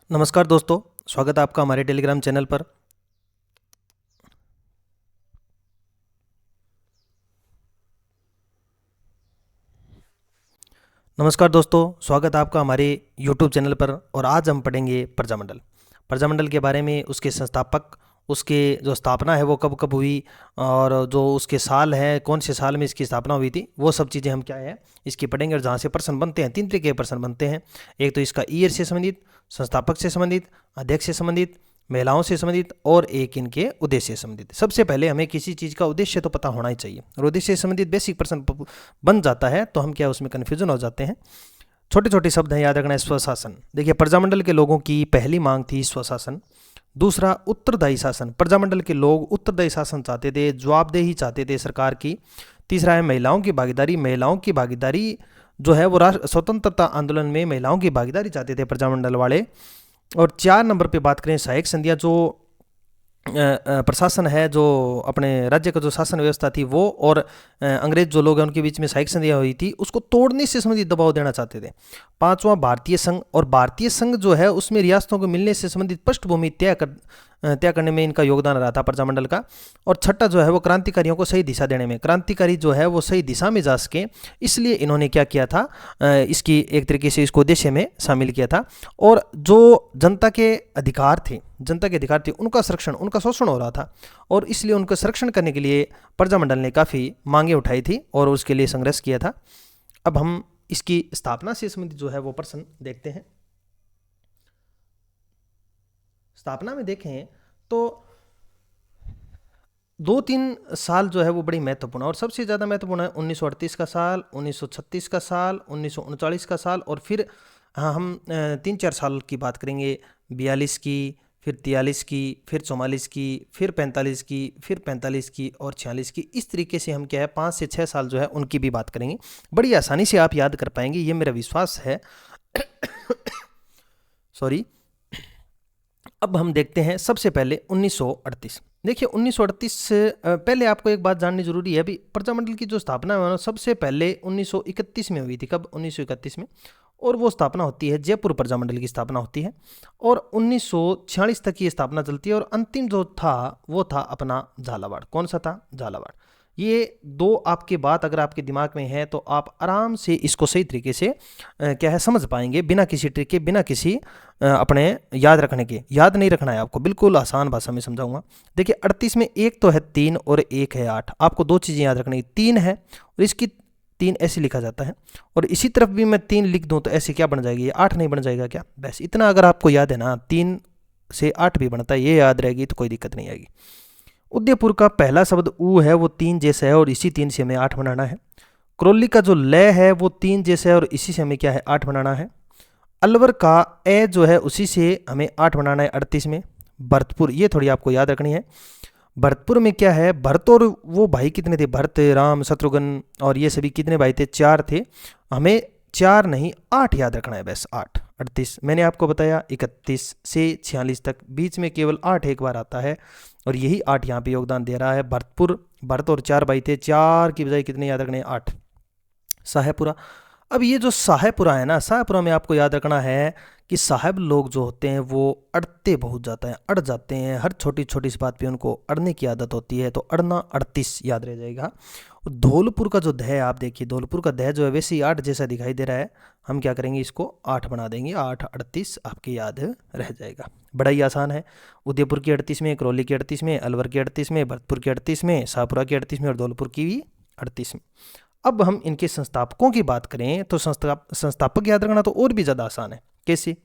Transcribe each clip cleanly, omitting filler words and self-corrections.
नमस्कार दोस्तों, स्वागत है आपका हमारे टेलीग्राम चैनल पर। नमस्कार दोस्तों, स्वागत है आपका हमारे यूट्यूब चैनल पर। और आज हम पढ़ेंगे प्रजामंडल। प्रजामंडल के बारे में, उसके संस्थापक, उसके जो स्थापना है वो कब कब हुई, और जो उसके साल है, कौन से साल में इसकी स्थापना हुई थी, वो सब चीज़ें हम क्या है इसकी पढ़ेंगे। और जहाँ से प्रश्न बनते हैं, तीन तरीके के प्रश्न बनते हैं। एक तो इसका ईयर से संबंधित, संस्थापक से संबंधित, अध्यक्ष से संबंधित, महिलाओं से संबंधित, और एक इनके उद्देश्य से संबंधित। सबसे पहले हमें किसी चीज़ का उद्देश्य तो पता होना ही चाहिए, और उद्देश्य से संबंधित बेसिक प्रश्न बन जाता है तो हम क्या उसमें कन्फ्यूजन हो जाते हैं। छोटे छोटे शब्द हैं, याद रखना है। स्वशासन, देखिए प्रजामंडल के लोगों की पहली मांग थी स्वशासन। दूसरा, उत्तरदायी शासन। प्रजामंडल के लोग उत्तरदायी शासन चाहते थे, जवाबदेही चाहते थे सरकार की। तीसरा है महिलाओं की भागीदारी। महिलाओं की भागीदारी जो है वो राष्ट्र स्वतंत्रता आंदोलन में महिलाओं की भागीदारी चाहते थे प्रजामंडल वाले। और 4 नंबर पे बात करें सहायक संधियाँ, जो प्रशासन है, जो अपने राज्य का जो शासन व्यवस्था थी वो, और अंग्रेज जो लोग हैं उनके बीच में सहायक संधियाँ हुई थी, उसको तोड़ने से संबंधित दबाव देना चाहते थे। पांचवा, भारतीय संघ। और भारतीय संघ जो है उसमें रियासतों को मिलने से संबंधित पृष्ठभूमि तय करने में इनका योगदान रहा था प्रजामंडल का। और छठा जो है वो क्रांतिकारियों को सही दिशा देने में, क्रांतिकारी जो है वो सही दिशा में जा सके, इसलिए इन्होंने क्या किया था, इसकी एक तरीके से इसको उद्देश्य में शामिल किया था। और जो जनता के अधिकार थे, उनका संरक्षण, उनका शोषण हो रहा था, और इसलिए उनका संरक्षण करने के लिए प्रजामंडल ने काफ़ी मांगे उठाई थी और उसके लिए संघर्ष किया था। अब हम इसकी स्थापना से संबंधित जो है वो प्रश्न देखते हैं। स्थापना में देखें तो 2-3 साल जो है वो बड़ी महत्वपूर्ण है, और सबसे ज़्यादा महत्वपूर्ण है 1938 का साल, 1936 का साल, 1939 का साल, और फिर हाँ हम 3-4 साल की बात करेंगे। 42 की, फिर 43 की, फिर 44 की, फिर 45 की, फिर 45 की, और 46 की। इस तरीके से हम क्या है 5 से 6 साल जो है उनकी भी बात करेंगे। बड़ी आसानी से आप याद कर पाएंगे, ये मेरा विश्वास है। सॉरी। अब हम देखते हैं सबसे पहले 1938। देखिए 1938 से पहले आपको एक बात जाननी जरूरी है। अभी प्रजामंडल की जो स्थापना है सबसे पहले 1931 में हुई थी। कब? 1931 में। और वो स्थापना होती है, जयपुर प्रजामंडल की स्थापना होती है, और 1946 तक ये स्थापना चलती है। और अंतिम जो था वो था अपना झालावाड़। कौन सा था? झालावाड़। ये दो आपके बात अगर आपके दिमाग में है तो आप आराम से इसको सही तरीके से क्या है समझ पाएंगे, बिना किसी ट्रिक के, बिना किसी अपने याद रखने के। याद नहीं रखना है आपको, बिल्कुल आसान भाषा में समझाऊंगा। देखिए 38 में एक तो है 3 और एक है 8। आपको दो चीज़ें याद रखनी। 3 है और इसकी 3 ऐसे लिखा जाता है, और इसी तरफ भी मैं 3 लिख दूं तो ऐसे क्या बन जाएगी? 8 नहीं बन जाएगा क्या? बस इतना अगर आपको याद है ना, 3 से 8 भी बनता है, ये याद रहेगी तो कोई दिक्कत नहीं आएगी। उदयपुर का पहला शब्द ऊ है, वो 3 जैसा है, और इसी 3 से हमें 8 बनाना है। क्रोली का जो लय है वो 3 जैसा है, और इसी से हमें क्या है 8 बनाना है। अलवर का ए जो है उसी से हमें 8 बनाना है 38 में। भरतपुर, ये थोड़ी आपको याद रखनी है। भरतपुर में क्या है, भरत और वो भाई कितने थे? भरत, राम, शत्रुघ्न और ये सभी कितने भाई थे? 4 थे। हमें 4 नहीं 8 याद रखना है, बस 8। 38 मैंने आपको बताया 31 से 46 तक, बीच में केवल 8 एक बार आता है, और यही 8 यहाँ पे योगदान दे रहा है। भरतपुर, भरत और 4 भाई थे, 4 की बजाय कितने याद रखने? 8। साहेबपुरा। अब ये जो साहेबपुरा है ना, साहेबपुरा में आपको याद रखना है कि साहब लोग जो होते हैं वो अड़ते बहुत जाता है, अड़ जाते हैं। हर छोटी छोटी सी बात पे उनको अड़ने की आदत होती है, तो अड़ना 38 याद रह जाएगा। धौलपुर का जो ध है, आप देखिए धौलपुर का ध जो है वैसे ही 8 जैसा दिखाई दे रहा है। हम क्या करेंगे, इसको 8 बना देंगे। 8 38 आपके याद रह जाएगा। बड़ा ही आसान है। उदयपुर की 38 में, करौली की 38 में, अलवर की 38 में, भरतपुर की 38 में, शाहपुरा की 38 में, और धौलपुर की भी 38 में। अब हम इनके संस्थापकों की बात करें तो संस्थापक याद रखना तो और भी ज़्यादा आसान है। कैसे?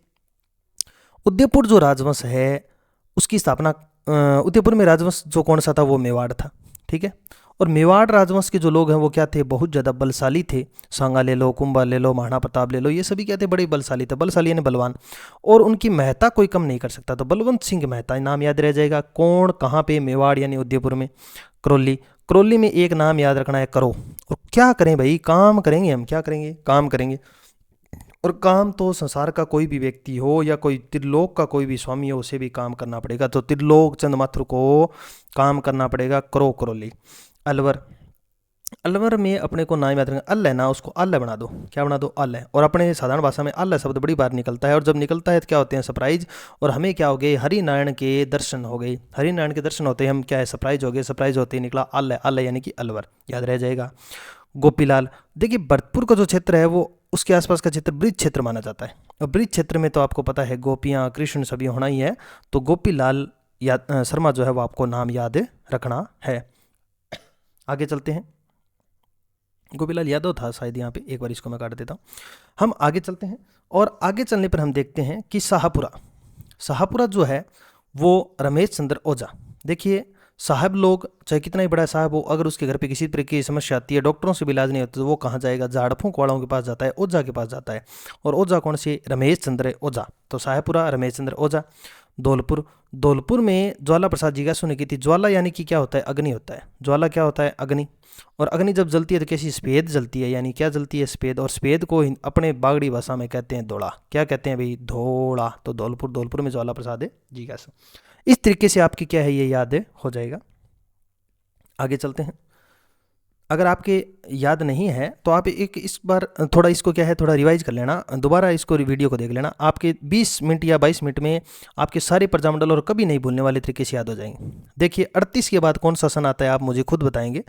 उदयपुर जो राजवंश है उसकी स्थापना, उदयपुर में राजवंश जो कौन सा था? वो मेवाड़ था। ठीक है। और मेवाड़ राजवंश के जो लोग हैं वो क्या थे? बहुत ज़्यादा बलशाली थे। सांगा ले लो, कुंभा ले लो, महाराणा प्रताप ले लो, ये सभी क्या थे? बड़े बलशाली थे। बलशाली यानी बलवान, और उनकी महत्ता कोई कम नहीं कर सकता। तो बलवंत सिंह मेहता नाम याद रह जाएगा। कौन? कहाँ पे? मेवाड़ यानी उदयपुर में। करौली, करौली में एक नाम याद रखना है, करो। और क्या करें भाई? काम करेंगे हम। क्या करेंगे? काम करेंगे। और काम तो संसार का कोई भी व्यक्ति हो या कोई त्रिलोक का कोई भी स्वामी हो, उसे भी काम करना पड़ेगा। तो त्रिलोक चंद्रमात्र को काम करना पड़ेगा। करो करौली। अलवर, अलवर में अपने को नाम याद रखना, अल है ना, उसको अल बना दो, क्या बना दो, अल है। और अपने साधारण भाषा में अल शब्द बड़ी बार निकलता है, और जब निकलता है तो क्या होते हैं, सरप्राइज। और हमें क्या हो गए, हरिनारायण के दर्शन हो गए, हरिनारायण के दर्शन होते हैं, हम क्या है, सरप्राइज हो गए, सरप्राइज होते ही निकला अल है यानी कि अलवर, याद रह जाएगा। गोपीलाल, देखिए भरतपुर का जो क्षेत्र है वो उसके आसपास का क्षेत्र ब्रिज क्षेत्र माना जाता है, और ब्रिज क्षेत्र में तो आपको पता है गोपियाँ कृष्ण सभी होना ही है, तो गोपीलाल शर्मा जो है वो आपको नाम याद रखना है। आगे चलते हैं, गोपीलाल यादव था शायद यहाँ पे, एक बार इसको मैं काट देता हूँ। हम आगे चलते हैं, और आगे चलने पर हम देखते हैं कि शाहपुरा, शाहपुरा जो है वो रमेश चंद्र ओझा। देखिए साहब लोग चाहे कितना ही बड़ा साहब हो, अगर उसके घर पे किसी तरह की समस्या आती है, डॉक्टरों से भी इलाज नहीं होता, तो वो कहाँ जाएगा, झाड़ फूंक वालों के पास जाता है, ओझा के पास जाता है। और ओझा कौन से, रमेश चंद्र ओझा। तो शाहपुरा रमेश चंद्र ओझा। धौलपुर, धौलपुर में ज्वाला प्रसाद जिज्ञासु ने की थी। ज्वाला यानी कि क्या होता है, अग्नि होता है। ज्वाला क्या होता है, अग्नि। और अग्नि जब जलती है तो कैसी, सफ़ेद जलती है, यानी क्या जलती है, सफ़ेद। और सफ़ेद को अपने बागड़ी भाषा में कहते हैं धोड़ा। क्या कहते हैं भाई, धोड़ा। तो धौलपुर, धौलपुर में ज्वाला प्रसाद जिज्ञासु। इस तरीके से आपकी क्या है, ये याद हो जाएगा। आगे चलते हैं, अगर आपके याद नहीं है तो आप एक इस बार थोड़ा इसको क्या है, थोड़ा रिवाइज कर लेना, दोबारा इसको वीडियो को देख लेना, आपके 20 मिनट या 22 मिनट में आपके सारे प्रजामंडल और कभी नहीं भूलने वाले तरीके से याद हो जाएंगे। देखिए 38 के बाद कौन सा सन आता है, आप मुझे खुद बताएंगे।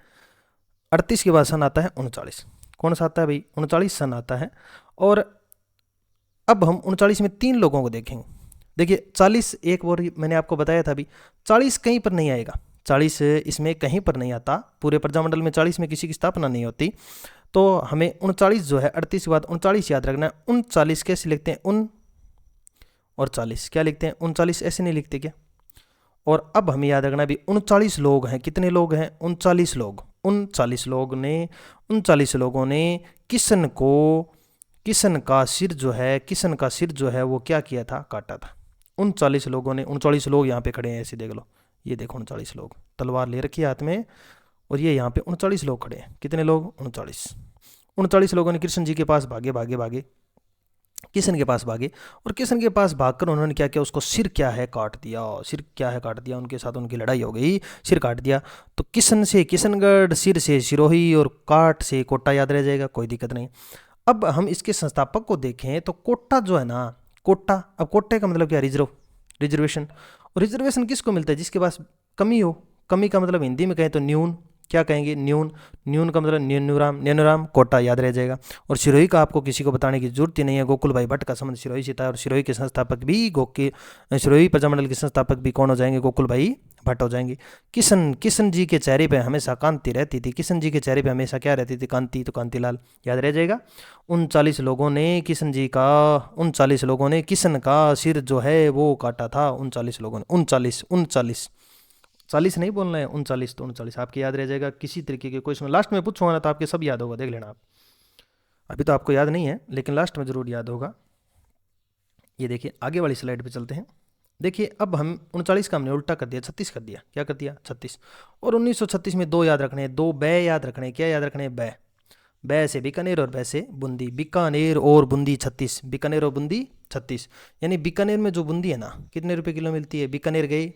38 के बाद सन आता है 39। कौन सा आता है भाई, 39 सन आता है। और अब हम 39 में 3 लोगों को देखेंगे। देखिए 40, एक और मैंने आपको बताया था अभी, 40 कहीं पर नहीं आएगा, 40 इसमें कहीं पर नहीं आता, पूरे प्रजामंडल में 40 में किसी की स्थापना नहीं होती। तो हमें 39 जो है, 38 के बाद 39 याद रखना है। 39 कैसे लिखते हैं, उन और 40 क्या लिखते हैं, 39 ऐसे नहीं लिखते क्या। और अब हमें याद रखना भी 39 लोग हैं, कितने लोग हैं, 39 लोग। 39 लोगों ने किशन का सिर जो है, किशन का सिर जो है वो क्या किया था, काटा था। 39 लोगों ने, 39 लोग यहाँ पे खड़े हैं, ऐसे देख लो, ये देखो 39 लोग, तलवार ले रखी है हाथ में, और ये यहाँ पे 39 लोग खड़े हैं। कितने लोग, 39 लोगों ने कृष्ण जी के पास भागे, किशन के पास भागे, और किशन के पास भागकर उन्होंने क्या किया, उसको सिर क्या है काट दिया, उनके साथ उनकी लड़ाई हो गई, सिर काट दिया। तो किशन से किशनगढ़, सिर से सिरोही, और काट से कोटा याद रह जाएगा, कोई दिक्कत नहीं। अब हम इसके संस्थापक को देखें तो कोटा जो है ना, कोटा, अब कोटे का मतलब क्या, रिजर्वेशन। और रिजर्वेशन किसको मिलता है, जिसके पास कमी हो। कमी का मतलब हिंदी में कहें तो न्यून, क्या कहेंगे, न्यून का मतलब नैनूराम, कोटा याद रह जाएगा। और सिरोही का आपको किसी को बताने की जरूरत ही नहीं है, गोकुल भाई भट्ट का संबंध सिरोही से था, और सिरोही के संस्थापक भी सिरोही प्रजामंडल के संस्थापक भी कौन हो जाएंगे, गोकुल भाई भट्ट हो जाएंगे। किशन जी के चेहरे पे हमेशा कांति रहती थी, किशन जी के चेहरे पे हमेशा क्या रहती थी, कांति, तो कांतिलाल याद रह जाएगा। 39 लोगों ने किशन का सिर जो है वो काटा था, 39 लोगों ने, 39 40 नहीं बोलना है, 39, तो 39 आपके याद रह जाएगा। किसी तरीके के क्वेश्चन लास्ट में पूछूंगा ना तो आपके सब याद होगा, देख लेना आप। अभी तो आपको याद नहीं है, लेकिन लास्ट में जरूर याद होगा। ये देखिए आगे वाली स्लाइड पे चलते हैं। देखिए अब हम 39 का हमने उल्टा कर दिया, 36 कर दिया, क्या कर दिया, 36। और 1936 में 2 याद रखने हैं, 2 बै याद रखने हैं। क्या याद रखने हैं, बै से बीकानेर और बै से बूंदी, बीकानेर और बूंदी 36, बीकानेर और बूंदी 36। यानी बीकानेर में जो बूंदी है ना, कितने रुपए किलो मिलती है, बीकानेर गए,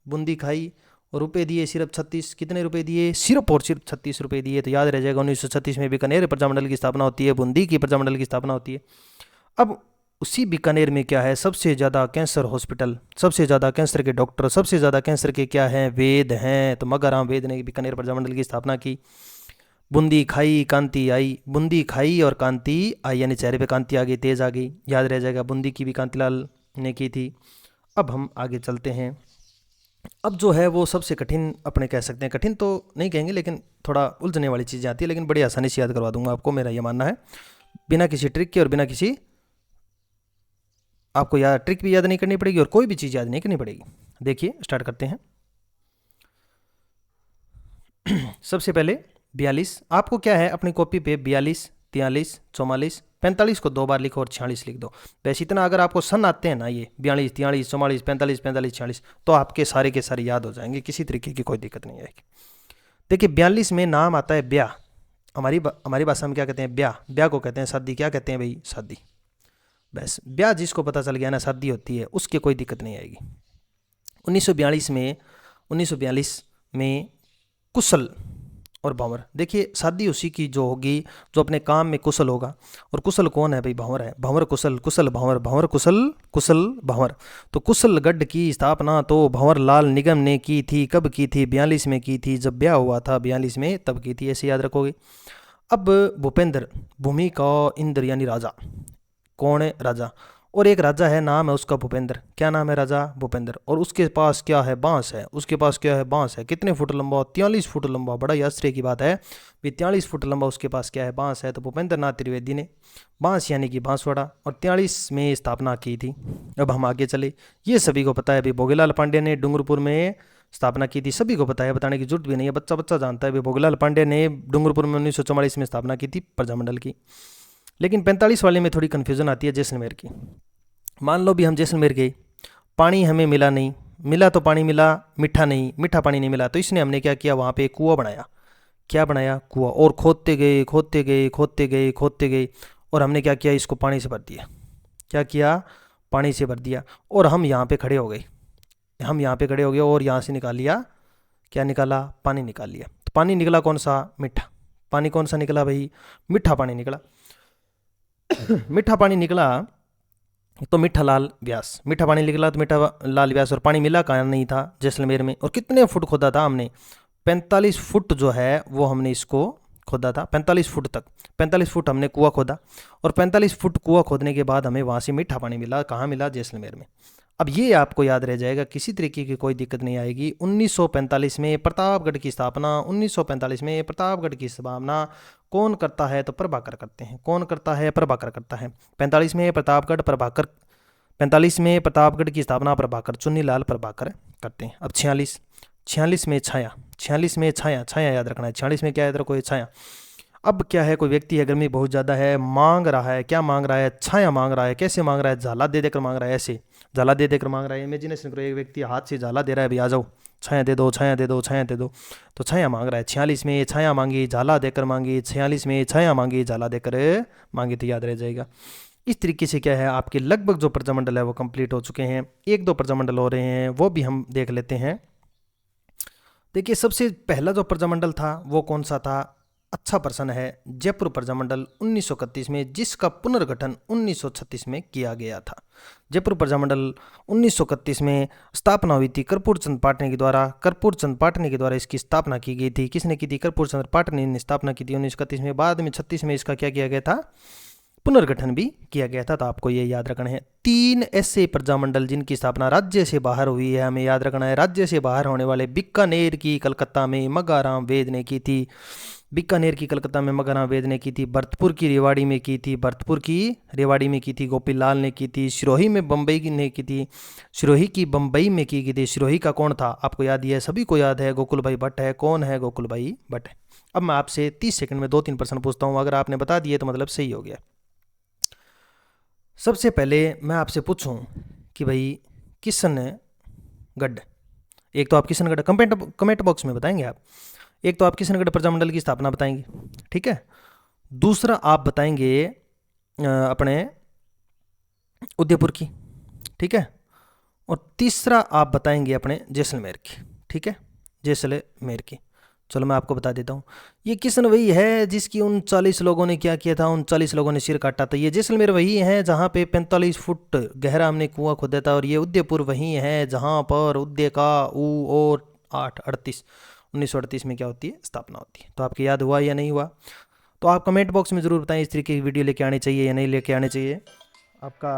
बूंदी खाई, और रुपए दिए सिर्फ 36। कितने रुपए दिए, सिर्फ और सिर्फ 36 रुपए दिए। तो याद रह जाएगा 1936 में बीकानेर प्रजामंडल की स्थापना होती है, बूंदी की प्रजामंडल की स्थापना होती है। अब उसी बीकानेर में क्या है, सबसे ज़्यादा कैंसर हॉस्पिटल, सबसे ज़्यादा कैंसर के डॉक्टर, सबसे ज़्यादा कैंसर के क्या हैं, वेद हैं। तो मगाराम वेद ने बीकानेर प्रजामंडल की स्थापना की। बूंदी खाई कांति आई, बूंदी खाई और कांति आई, यानी चेहरे पे कांति आ गई, तेज आ गई, याद रह जाएगा। बूंदी की भी कांतिलाल ने की थी। अब हम आगे चलते हैं। अब जो है वो सबसे कठिन अपने कह सकते हैं, कठिन तो नहीं कहेंगे लेकिन थोड़ा उलझने वाली चीज़ें आती है, लेकिन बड़ी आसानी से याद करवा दूंगा आपको, मेरा ये मानना है, बिना किसी ट्रिक के और बिना किसी आपको ट्रिक भी याद नहीं करनी पड़ेगी और कोई भी चीज़ याद नहीं करनी पड़ेगी। देखिए स्टार्ट करते हैं। सबसे पहले 42, आपको क्या है अपनी कॉपी पे 42, 43, 44, 45 को 2 बार लिखो और 46 लिख दो। वैसे इतना अगर आपको सन आते हैं ना, ये 42, 43, 44, 45, 45, 46, तो आपके सारे के सारे याद हो जाएंगे, किसी तरीके की कोई दिक्कत नहीं आएगी। देखिए 42 में नाम आता है ब्याह, हमारी भाषा में क्या कहते हैं, ब्याह को कहते हैं शादी। क्या कहते हैं भाई, शादी। बस ब्याह जिसको पता चल गया ना शादी होती है, उसके कोई दिक्कत नहीं आएगी। 1942 में कुशल और भंवर। देखिए शादी उसी की जो होगी जो अपने काम में कुशल होगा, और कुशल कौन है भाई? भंवर है। भंवर कुशल, कुशल भंवर, भंवर कुशल, कुशल भंवर। तो कुशलगढ़ की स्थापना तो भंवर लाल निगम ने की थी। कब की थी? 42 में की थी, जब ब्याह हुआ था 42 में, तब की थी, ऐसे याद रखोगे। अब भूपेंद्र, भूमि का इंद्र यानी राजा, कौन है? राजा। और एक राजा है, नाम है उसका भूपेंद्र। क्या नाम है? राजा भूपेंद्र। और उसके पास क्या है? बांस है। उसके पास क्या है? बांस है। कितने फुट लंबा? 43 फुट लंबा। बड़ा ही आश्चर्य की बात है भी 43 फुट लंबा उसके पास क्या है? बांस है। तो भूपेंद्र नाथ त्रिवेदी ने बांस यानी कि बांसवाड़ा और 43 में स्थापना की थी। अब हम आगे चले, ये सभी को पता है भी। भोगीलाल पांडे ने डूंगरपुर में स्थापना की थी, सभी को पता है, बताने की जरूरत भी नहीं है, बच्चा बच्चा जानता है भी। भोगीलाल पांडे ने डूंगरपुर में 1944 में स्थापना की थी प्रजामंडल की। लेकिन 45 वाले में थोड़ी कन्फ्यूजन आती है, जैसलमेर की। मान लो भी हम जैसलमेर गए, पानी हमें मिला नहीं, मिला तो पानी मिला, मीठा नहीं, मीठा पानी नहीं मिला। तो इसने हमने क्या किया? वहाँ पे एक कुआं बनाया। क्या बनाया? कुआं। और खोदते गए, खोदते गए, खोदते गए, खोदते गए, और हमने क्या किया? इसको पानी से भर दिया। क्या किया? पानी से भर दिया। और हम यहाँ पे खड़े हो गए, हम यहाँ पे खड़े हो गए और यहाँ से निकाल लिया। क्या निकाला? पानी निकाल लिया। तो पानी निकला कौन सा? मीठा। पानी कौन सा निकला भाई? मीठा पानी निकला। मीठा पानी निकला तो मीठा लाल व्यास, मीठा पानी निकला तो मीठा लाल व्यास। और पानी मिला कहाँ? नहीं था, जैसलमेर में। और कितने फुट खोदा था हमने? 45 फुट जो है वो हमने इसको खोदा था, 45 फुट तक। 45 फुट हमने कुआं खोदा, और 45 फुट कुआं खोदने के बाद हमें वहाँ से मीठा पानी मिला। कहाँ मिला? जैसलमेर में। अब ये आपको याद रह जाएगा, किसी तरीके की कोई दिक्कत नहीं आएगी। 1945 में प्रतापगढ़ की स्थापना, 1945 में प्रतापगढ़ की स्थापना कौन करता है? तो प्रभाकर करते हैं। कौन करता है? प्रभाकर करता है। 45 में प्रतापगढ़, प्रभाकर। 45 में प्रतापगढ़ की स्थापना प्रभाकर, चुन्नीलाल प्रभाकर करते हैं। अब 46 में छाया, 46 में छाया, छाया याद रखना है। 46 में क्या याद रखो? ये छाया। अब क्या है? कोई व्यक्ति है, गर्मी बहुत ज़्यादा है, मांग रहा है। क्या मांग रहा है? छाया मांग रहा है। कैसे मांग रहा है? झाला दे देकर मांग रहा है, ऐसे झाला दे देकर मांग रहा है। इमेजिनेशन करो, एक व्यक्ति हाथ से झाला दे रहा है, भाई आ जाओ, छाया दे दो, छाया दे दो, छाया दे दो। तो छाया मांग रहा है। 46 में छाया मांगी, झाला देकर मांगी। 46 में छाया मांगी, झाला देकर मांगी। तो याद रह जाएगा। इस तरीके से क्या है, आपके लगभग जो प्रजामंडल है वो कंप्लीट हो चुके हैं। एक दो प्रजामंडल हो रहे हैं, वो भी हम देख लेते हैं। देखिए सबसे पहला जो प्रजामंडल था वो कौन सा था? अच्छा प्रश्न है। जयपुर प्रजामंडल 1931 में, जिसका पुनर्गठन 1936 में किया गया था। जयपुर प्रजामंडल 1931 में स्थापना हुई थी कर्पूर चंद पाटनी के द्वारा। कर्पूर चंद पाटनी के द्वारा इसकी स्थापना की गई थी। किसने की थी? कर्पूर चंद पाटनी ने स्थापना की थी 1931 में। बाद में 36 में इसका क्या किया गया था? पुनर्गठन भी किया गया था। तो आपको ये याद रखना है। 3 ऐसे प्रजामंडल जिनकी स्थापना राज्य से बाहर हुई है, हमें याद रखना है। राज्य से बाहर होने वाले, बीकानेर की कलकत्ता में मगाराम वेद ने की थी। बीकानेर की कलकत्ता में मगाराम वेद ने की थी। भरतपुर की रेवाड़ी में की थी। भरतपुर की रेवाड़ी में की थी, गोपीलाल ने की थी। सिरोही में बम्बई ने की थी। सिरोही की बम्बई में की गई थी। सिरोही का कौन था? आपको याद ही है, सभी को याद है, गोकुल भाई भट्ट है। कौन है? गोकुल भाई भट्ट है। अब मैं आपसे 30 सेकंड में 2-3 प्रश्न पूछता हूँ, अगर आपने बता दिए तो मतलब सही हो गया। सबसे पहले मैं आपसे पूछूं कि भाई किशनगढ़, एक तो आप किशनगढ़ कमेंट बॉक्स में बताएंगे आप। एक तो आप किशनगढ़ प्रजामंडल की स्थापना बताएंगे, ठीक है। दूसरा आप बताएंगे अपने उदयपुर की, ठीक है। और तीसरा आप बताएंगे अपने जैसलमेर की, ठीक है, जैसलमेर की। चलो मैं आपको बता देता हूँ। ये किशन वही है जिसकी 39 लोगों ने क्या किया था? 39 लोगों ने सिर काटा था। ये जैसलमेर वही है जहाँ पे 45 फुट गहरा हमने कुआं खोदा था। और ये उदयपुर वही है जहाँ पर उदय का ऊ और 1938 में क्या होती है? स्थापना होती है। तो आपको याद हुआ या नहीं हुआ? तो आप कमेंट बॉक्स में ज़रूर बताएं इस तरीके की वीडियो लेके आनी चाहिए या नहीं लेके आनी चाहिए। आपका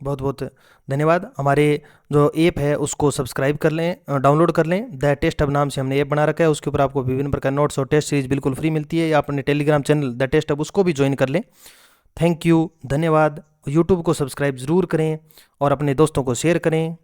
बहुत बहुत धन्यवाद। हमारे जो ऐप है उसको सब्सक्राइब कर लें, डाउनलोड कर लें। द टेस्ट हब नाम से हमने ऐप बना रखा है, उसके ऊपर आपको विभिन्न प्रकार नोट्स और टेस्ट सीरीज बिल्कुल फ्री मिलती है। या अपने Telegram channel the test hub उसको भी ज्वाइन कर लें। थैंक यू, धन्यवाद। यूट्यूब को सब्सक्राइब ज़रूर करें और अपने दोस्तों को शेयर करें।